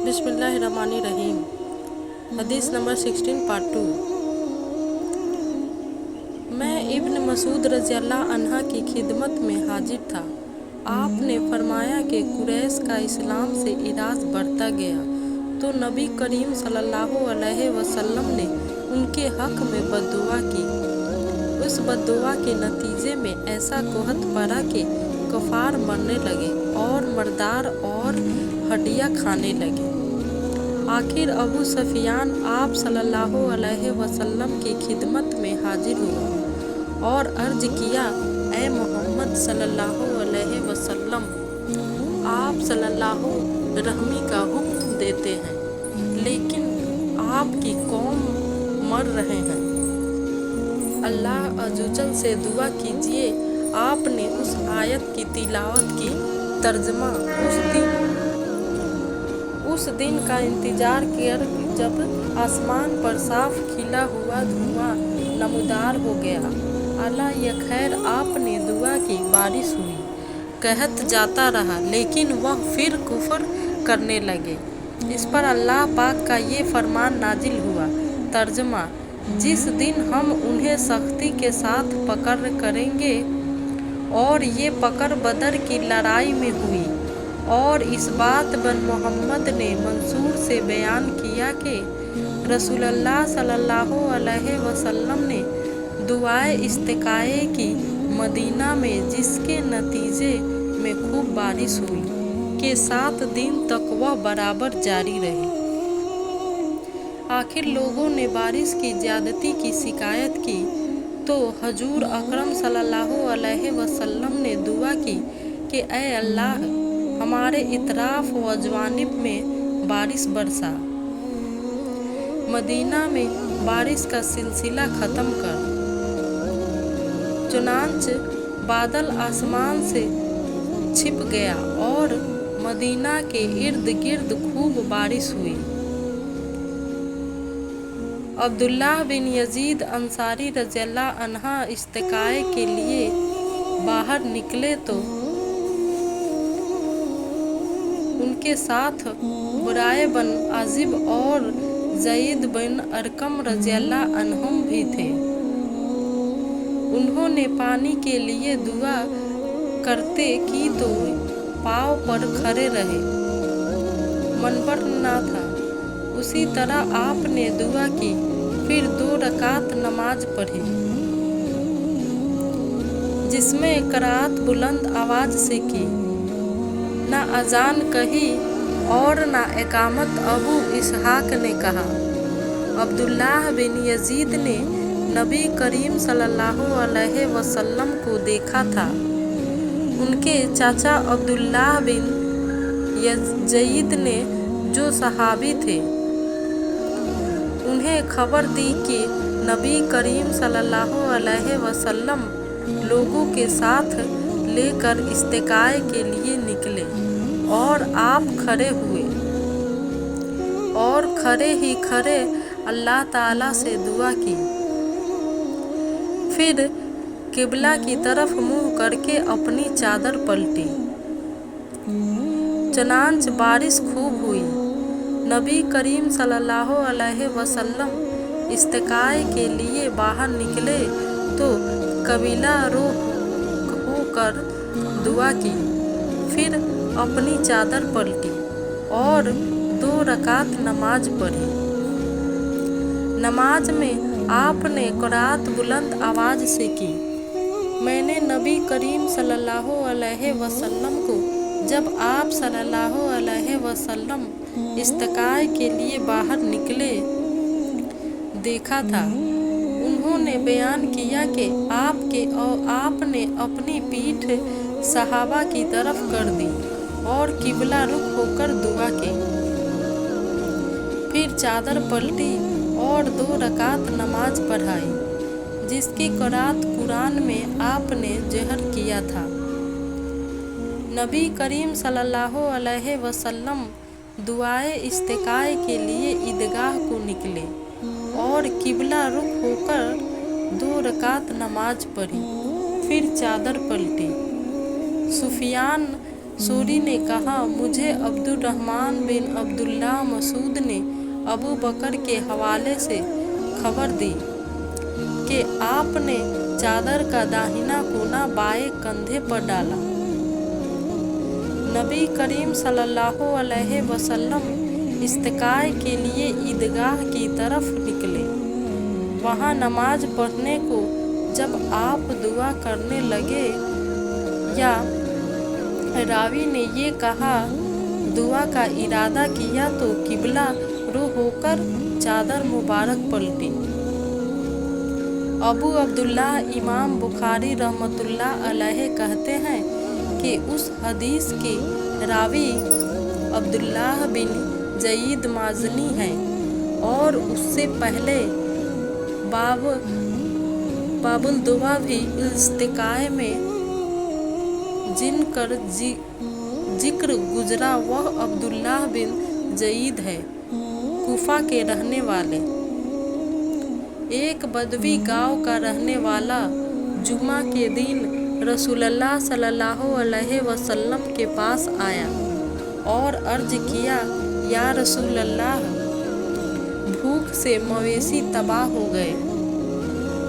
बिस्मिल्लाहिर्रहमानिर्रहीम। हदीस number 16 part 2। मैं इब्न मसूद रज़ियल्लाहु अन्हा की खिदमत में हाजिर था। आपने फरमाया कि कुरैश का इस्लाम से इराज बढ़ता गया तो नबी करीम सल्लल्लाहु अलैहि वसल्लम ने उनके हक में बद्दुआ की। उस बद्दुआ के नतीजे में ऐसा कोहत पड़ा कि कफार मरने लगे और मर्दार और हड्डियाँ खाने लगे। आखिर अबू सफियान आप सल्लल्लाहु अलैहि वसल्लम की खिदमत में हाजिर हुआ और अर्ज किया, ए मोहम्मद सल्लल्लाहु अलैहि वसल्लम, आप सल्लल्लाहु रहमी का हुक्म देते हैं, लेकिन आपकी कौम मर रहे हैं। अल्लाह अज़्ज़वजल से दुआ कीजिए। आपने उस आयत की तिलावत की। तर्जमा, उस दिन का इंतजार कर जब आसमान पर साफ खिला हुआ धुआं नमूदार हो गया। अल्लाह ये खैर, आपने दुआ की, बारिश हुई। कहत जाता रहा, लेकिन वह फिर कुफर करने लगे। इस पर अल्लाह पाक का ये फरमान नाजिल हुआ। तर्जमा, जिस दिन हम उन्हें सख्ती के साथ पकड़ करेंगे। और ये पकड़ बदर की लड़ाई में हुई। और इस बात बन मोहम्मद ने मंसूर से बयान किया कि रसूलुल्लाह सल्लल्लाहु अलैहि वसल्लम ने दुआए इस्तिकाए की मदीना में, जिसके नतीजे में खूब बारिश हुई कि 7 दिन तक वह बराबर जारी रही। आखिर लोगों ने बारिश की ज्यादती की शिकायत की तो हजूर अकरम सल्लल्लाहु अलैहि वसल्लम ने दुआ की कि ए अल्लाह, हमारे इतराफ व जवानिब में बारिश बरसा। मदीना में बारिश का सिलसिला ख़त्म कर। चुनांच बादल आसमान से छिप गया और मदीना के इर्द गिर्द खूब बारिश हुई। अब्दुल्लाह बिन यजीद अंसारी रज़ियल्लाहु अन्हा इस्तिकाए के लिए बाहर निकले तो उनके साथ बुराए बन आजिब और ज़ैद बिन अरकम रज़ियल्लाहु अन्हुम भी थे। उन्होंने पानी के लिए दुआ करते की तो पाँव पर खड़े रहे, मनबर ना था। उसी तरह आपने दुआ की, फिर 2 रकात नमाज पढ़ी, जिसमें क़राअत बुलंद आवाज़ से की। ना अजान कही और ना इकामत। अबू इसहाक ने कहा, अब्दुल्लाह बिन यजीद ने नबी करीम सल्लल्लाहु अलैहि वसल्लम को देखा था। उनके चाचा अब्दुल्लाह बिन ज़ैद ने, जो सहाबी थे, उन्हें खबर दी कि नबी करीम सल्लल्लाहु अलैहि वसल्लम लोगों के साथ लेकर इस्तिकाए के लिए निकले और आप खड़े हुए और खड़े ही खड़े अल्लाह ताला से दुआ की। फिर किबला की तरफ मुंह करके अपनी चादर पलटी। चनांच बारिश खूब हुई। नबी करीम सल्लल्लाहु अलैहि वसल्लम इस्तिकाए के लिए बाहर निकले तो कबीला रोह होकर दुआ की, फिर अपनी चादर पलटी और 2 रकात नमाज पढ़ी। नमाज में आपने क़राअत बुलंद आवाज़ से की। मैंने नबी करीम सल्लल्लाहु अलैहि वसल्लम को जब आप सल्लल्लाहु अलैहि वसल्लम इस्तिकाए के लिए बाहर निकले देखा था। उन्होंने बयान किया कि आपने अपनी पीठ सहाबा की तरफ कर दी और किबला रुख होकर दुआ की, फिर चादर पलटी और 2 रकात नमाज पढ़ाई, जिसकी क़राअत कुरान में आपने जहर किया था। नबी करीम सल्लल्लाहु अलैहि वसल्लम दुआए इस्तिकाए के लिए ईदगाह को निकले और किबला रुख होकर 2 रकात नमाज पढ़ी, फिर चादर पलटी। सुफियान सूरी ने कहा, मुझे अब्दुर्रहमान बिन अब्दुल्ला मसूद ने अबू बकर के हवाले से खबर दी कि आपने चादर का दाहिना कोना बाएं कंधे पर डाला। नबी करीम सल्लल्लाहु अलैहि वसल्लम इस्तिकाए के लिए ईदगाह की तरफ निकले। वहाँ नमाज पढ़ने को जब आप दुआ करने लगे या रावी ने ये कहा दुआ का इरादा किया तो किबला रुख होकर चादर मुबारक पलटी। अबू अब्दुल्ला इमाम बुखारी रहमतुल्लाह अलैह कहते हैं कि उस हदीस के रावी अब्दुल्लाह बिन जयीद माजनी हैं और उससे पहले बाबुल दुआ भी इस्तिकाए में जिनकर जिक्र गुजरा वह अब्दुल्लाह बिन जयीद है, कूफा के रहने वाले। एक बदवी गांव का रहने वाला जुम्मा के दिन रसूलुल्लाह सल्लल्लाहु अलैहि वसल्लम के पास आया और अर्ज किया, या रसूलल्लाह, भूख से मवेशी तबाह हो गए,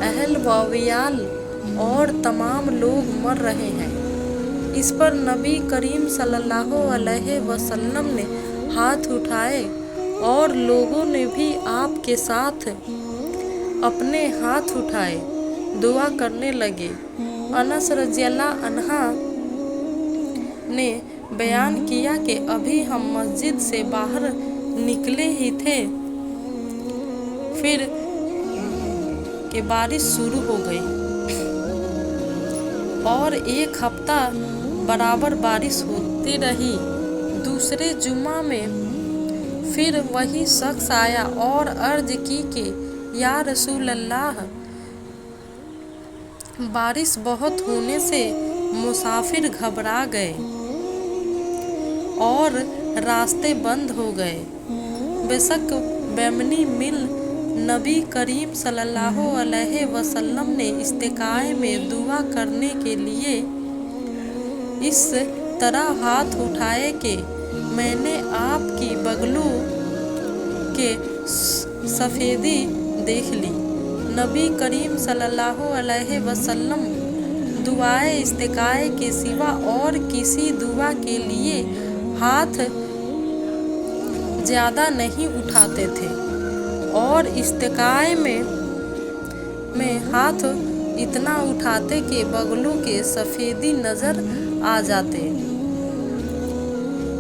अहल ववियाल और तमाम लोग मर रहे हैं। इस पर नबी करीम सल्लल्लाहु अलैहि वसल्लम ने हाथ उठाए और लोगों ने भी आपके साथ अपने हाथ उठाए, दुआ करने लगे। अनस रज़ियल्लाहु अन्हा ने बयान किया कि अभी हम मस्जिद से बाहर निकले ही थे, फिर कि बारिश शुरू हो गई और एक हफ्ता बराबर बारिश होती रही। दूसरे जुम्मा में फिर वही शख्स आया और अर्ज की कि या रसूल अल्लाह, बारिश बहुत होने से मुसाफिर घबरा गए और रास्ते बंद हो गए। बेशक बैमनी मिल नबी करीम सल्लल्लाहु अलैहि वसल्लम ने इस्तिकाए में दुआ करने के लिए इस तरह हाथ उठाए कि मैंने आपकी बगलों के सफ़ेदी देख ली। नबी करीम सल्लल्लाहु अलैहि वसल्लम दुआए इस्तिकाए के सिवा और किसी दुआ के लिए हाथ ज़्यादा नहीं उठाते थे और इस्तिकाए में हाथ इतना उठाते कि बगलों के सफ़ेदी नज़र आ जाते।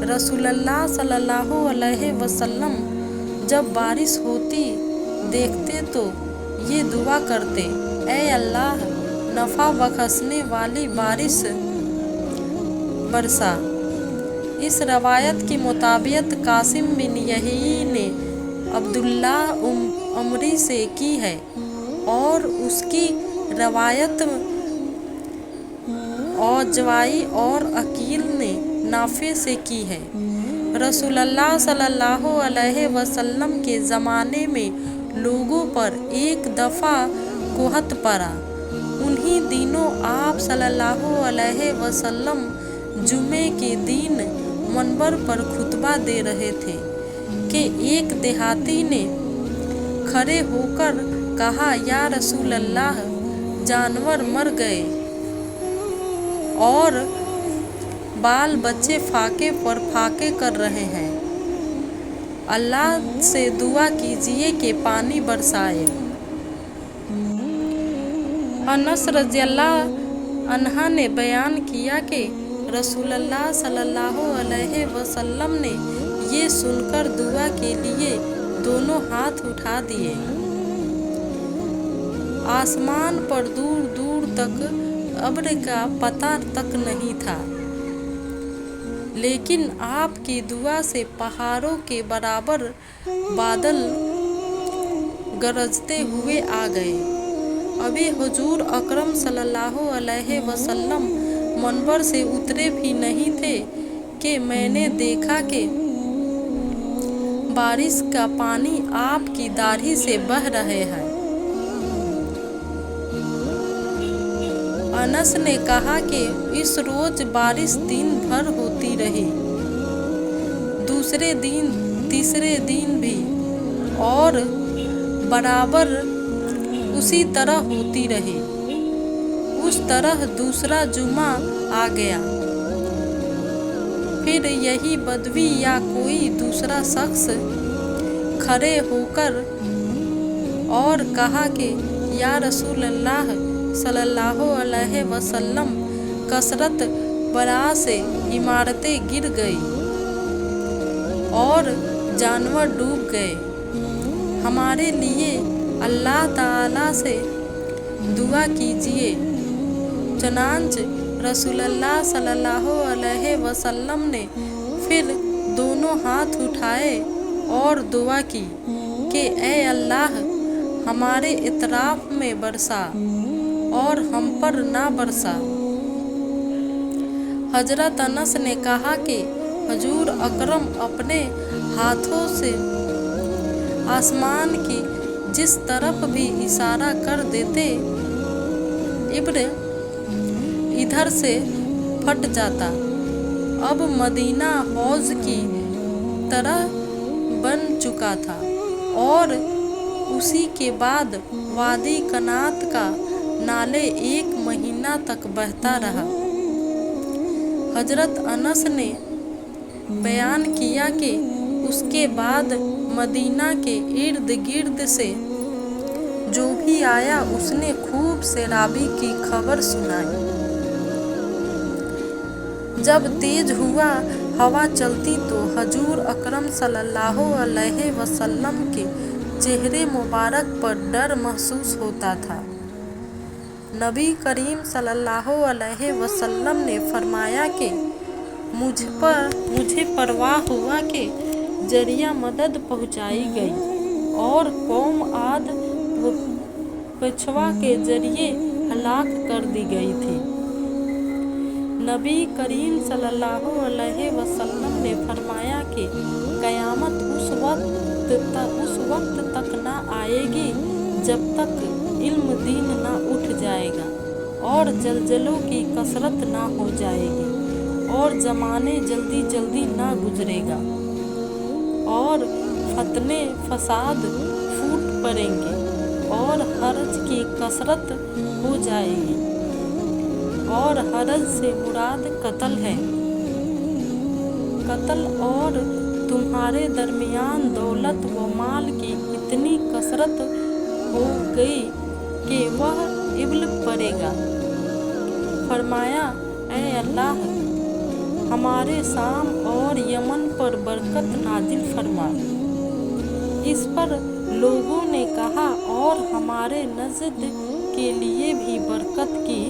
रसूलुल्लाह सल्लल्लाहु अलैहि वसल्लम जब बारिश होती देखते तो ये दुआ करते, ऐ अल्लाह, नफ़ा बख्शने वाली बारिश बरसा। इस रवायत के मुताबिक कासिम बिन यही ने अब्दुल्ला उमरी से की है और उसकी रवायत औजवाई और अकील ने नाफे से की है। रसूलुल्लाह सल्लल्लाहु अलैहि वसल्लम के ज़माने में लोगों पर एक दफ़ा कोहत पड़ा। उन्हीं दिनों आप सल्लल्लाहु अलैहि वसल्लम जुमे के दिन मनबर पर खुतबा दे रहे थे कि एक देहाती ने खड़े होकर कहा, या रसूल अल्लाह, जानवर मर गए और बाल बच्चे फाके पर फाके कर रहे हैं, अल्लाह से दुआ कीजिए कि पानी बरसाए। अनस रज़ियल्लाहु अन्हा ने बयान किया कि रसूलुल्लाह सल्लल्लाहु अलैहि वसल्लम ने ये सुनकर दुआ के लिए दोनों हाथ उठा दिए। आसमान पर दूर दूर तक अब्र का पता तक नहीं था, लेकिन आपकी दुआ से पहाड़ों के बराबर बादल गरजते हुए आ गए। अभी हुजूर अकरम सल्लल्लाहु अलैहि वसल्लम मनबर से उतरे भी नहीं थे कि मैंने देखा कि बारिश का पानी आपकी दाढ़ी से बह रहे हैं। अनस ने कहा कि इस रोज बारिश दिन भर होती रही, दूसरे दिन, तीसरे दिन भी, और बराबर उसी तरह होती रही। उस तरह दूसरा जुमा आ गया। फिर यही बदवी या कोई दूसरा शख्स खड़े होकर और कहा कि या रसूल अल्लाह सल्लल्लाहु अलैहि वसल्लम, कसरत बरा से इमारतें गिर गई और जानवर डूब गए, हमारे लिए अल्लाह ताला से दुआ कीजिए। चनांच रसूलुल्लाह सल्लल्लाहु अलैहि वसल्लम ने फिर दोनों हाथ उठाए और दुआ की कि ए अल्लाह, हमारे इतराफ में बरसा और हम पर ना बरसा। हजरत अनस ने कहा कि हजूर अकरम अपने हाथों से आसमान की जिस तरफ भी इशारा कर देते, इब्र इधर से फट जाता। अब मदीना हौज की तरह बन चुका था और उसी के बाद वादी कनात का नाले 1 महीना तक बहता रहा। हजरत अनस ने बयान किया कि उसके बाद मदीना के इर्द गिर्द से जो भी आया उसने खूब सैराबी की खबर सुनाई। जब तेज हुआ हवा चलती तो हजूर अकरम सल्लल्लाहु अलैहि वसल्लम के चेहरे मुबारक पर डर महसूस होता था। नबी करीम सल्लल्लाहु अलैहि वसल्लम ने फरमाया कि मुझे परवाह हुआ कि जरिया मदद पहुंचाई गई और कौम आद पिछवा के जरिए हलाक कर दी गई थी। नबी करीम सल्लल्लाहु अलैहि वसल्लम ने फरमाया कि क़यामत उस वक्त तक ना आएगी जब तक इल्म दीन ना उठ जाएगा और जलजलों की कसरत ना हो जाएगी और ज़माने जल्दी जल्दी ना गुजरेगा और फतने फसाद फूट पड़ेंगे और हरज की कसरत हो जाएगी। और हरज से मुराद कत्ल है। कत्ल और तुम्हारे दरमियान दौलत व माल की इतनी कसरत हो गई कि वह इब्ल पड़ेगा। फरमाया, ऐ अल्लाह, हमारे शाम और यमन पर बरकत नाजिल फरमा। इस पर लोगों ने कहा, और हमारे नज़द के लिए भी बरकत की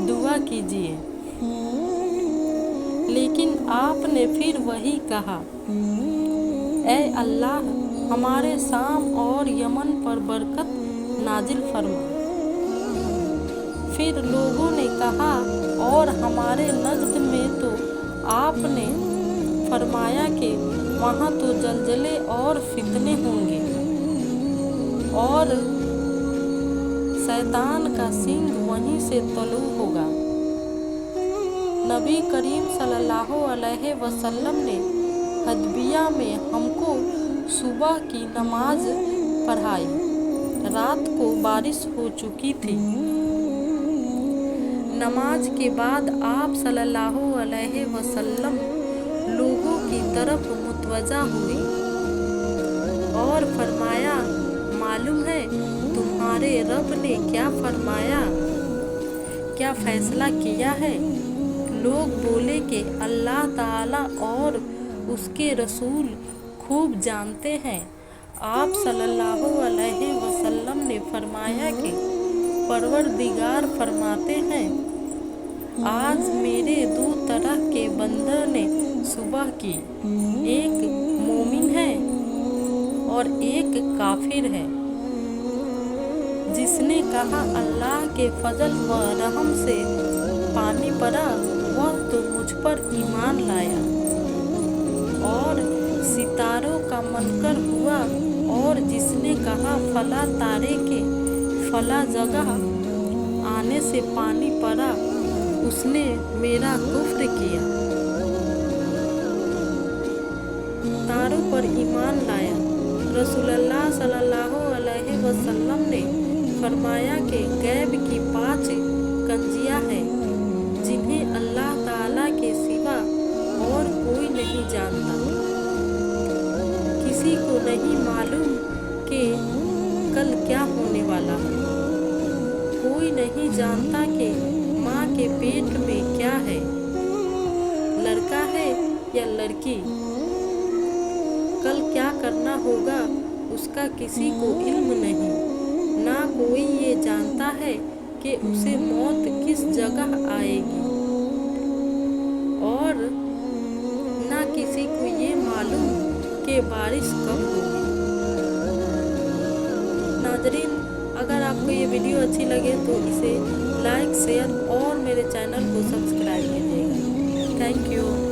दुआ कीजिए। लेकिन आपने फिर वही कहा, ऐ अल्लाह, हमारे शाम और यमन पर बरकत नाजिल फरमा। फिर लोगों ने कहा, और हमारे नज़द में तो आपने फरमाया कि वहाँ तो जलजले और फितने होंगे और शैतान का सींग वहीं से तलू होगा। नबी करीम सल्लल्लाहु अलैहि वसल्लम ने हदबिया में हमको सुबह की नमाज पढ़ाई। रात को बारिश हो चुकी थी। नमाज के बाद आप सल्लल्लाहु अलैहि वसल्लम लोगों की तरफ मुतवज्जा हुई और फरमाया, मालूम है तुम्हारे रब ने क्या फरमाया, क्या फैसला किया है? लोग बोले कि अल्लाह ताला और उसके रसूल खूब जानते हैं। आप सल्लल्लाहु अलैहि वसल्लम ने फरमाया कि परवरदिगार फरमाते हैं, आज मेरे 2 तरह के बंदे ने सुबह की, एक मोमिन है और एक काफिर है। जिसने कहा अल्लाह के फजल व रहम से पानी पड़ा, वह तो मुझ पर ईमान लाया और सितारों का मनकर हुआ। और जिसने कहा फला तारे के फला जगह आने से पानी पड़ा, उसने मेरा कुफ्र किया। तारों पर ईमान लाया। रसूलुल्लाह सल्लल्लाहु अलैहि वसल्लम ने फरमाया कि गैब की 5 कंजियां हैं जिन्हें अल्लाह ताला के सिवा और कोई नहीं जानता। किसी को नहीं मालूम कि कल क्या होने वाला है। कोई नहीं जानता कि माँ के पेट में क्या है, लड़का है या लड़की। कल क्या करना होगा उसका किसी को इल्म नहीं। ना कोई ये जानता है कि उसे मौत किस जगह आएगी, और ना किसी को ये मालूम कि बारिश कब होगी। नाजरीन, अगर आपको ये वीडियो अच्छी लगे तो इसे लाइक, शेयर और मेरे चैनल को सब्सक्राइब कीजिएगा। Thank you.